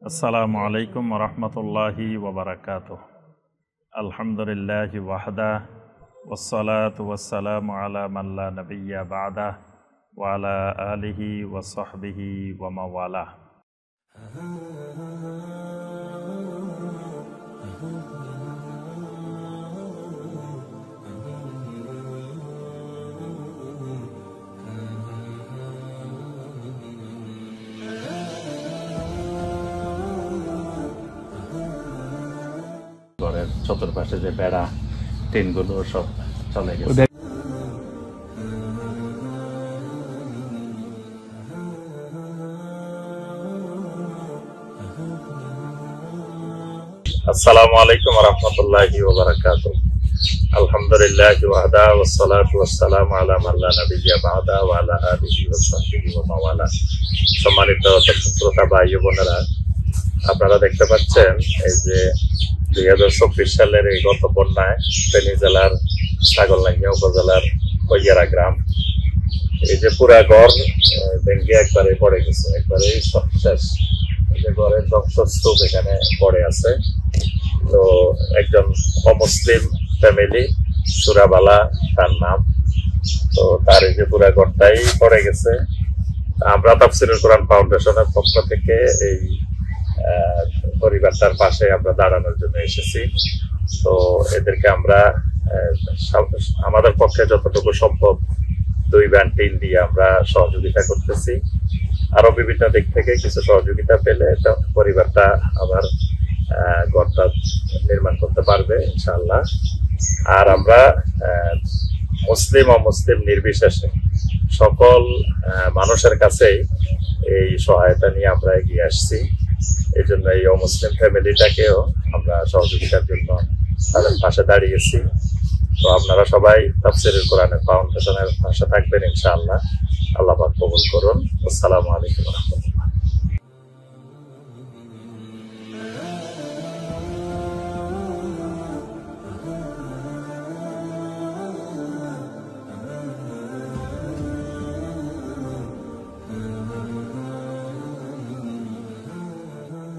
আসসালামু আলাইকুম ওরহমতুল্লাহি ওবরাকাতুহ। আলহামদুলিল্লাহি ওয়াহদা ওয়াসসালাতু ওয়াসসালামু আলা মান লা নাবিয়্যা বা'দা ওয়া আলা আলিহি ওয়া সাহবিহি ওয়া মাওয়ালা। ঘরের চতুর্পাশে যে বেড়া টিনগুলো সব চলে গেছে। আসসালামু আলাইকুম ওরহমতুল্লাহি ওয়াবারাকাতুহ। আলহামদুলিল্লাহি ওয়াহদা ওয়াসসালাতু ওয়াসসালামু আলা মান লা নাবিয়্যা বা'দা ওয়া আলা আলিহি ওয়া সাহবিহি ওয়া মাওয়ালা। সম্মানিত শ্রোতা ভাই ও বোনেরা, আপনারা দেখতে পাচ্ছেন এই যে 2024 সালের এই গত বন্যায় ফেনী জেলার ছাগলনাইয়া উপজেলার কৈয়ারা গ্রাম, এই যে পুরা ঘর ভেঙে একবারে পড়ে গেছে, একবারে শেষ। এই যে ঘরের ধ্বংসস্তূপ এখানে পড়ে আছে। তো একজন অমুসলিম ফ্যামিলি, সুরাবালা তার নাম, তো তার এই যে পুরা ঘরটাই পড়ে গেছে। আমরা তাফসীরুল কোরআন ফাউন্ডেশনের পক্ষ থেকে এই পরিবারটার পাশে আমরা দাঁড়ানোর জন্য এসেছি। তো এদেরকে আমরা আমাদের পক্ষে যতটুকু সম্ভব 2 ভ্যান টিন দিয়ে আমরা সহযোগিতা করতেছি। আরো বিভিন্ন দিক থেকে কিছু সহযোগিতা পেলে পরিবারটা আবার ঘরটা নির্মাণ করতে পারবে ইনশাআল্লাহ। আর আমরা মুসলিম অমুসলিম নির্বিশেষে সকল মানুষের কাছেই এই সহায়তা নিয়ে আমরা এগিয়ে আসছি। এই জন্য এই অমুসলিম ফ্যামিলিটাকেও আমরা সহযোগিতার জন্য তাদের পাশে দাঁড়িয়েছি। তো আপনারা সবাই তাফসীরুল কোরআন ফাউন্ডেশনের পাশে থাকবেন ইনশাআল্লাহ। আল্লাহ পাক কবুল করুন। আসসালামু আলাইকুম।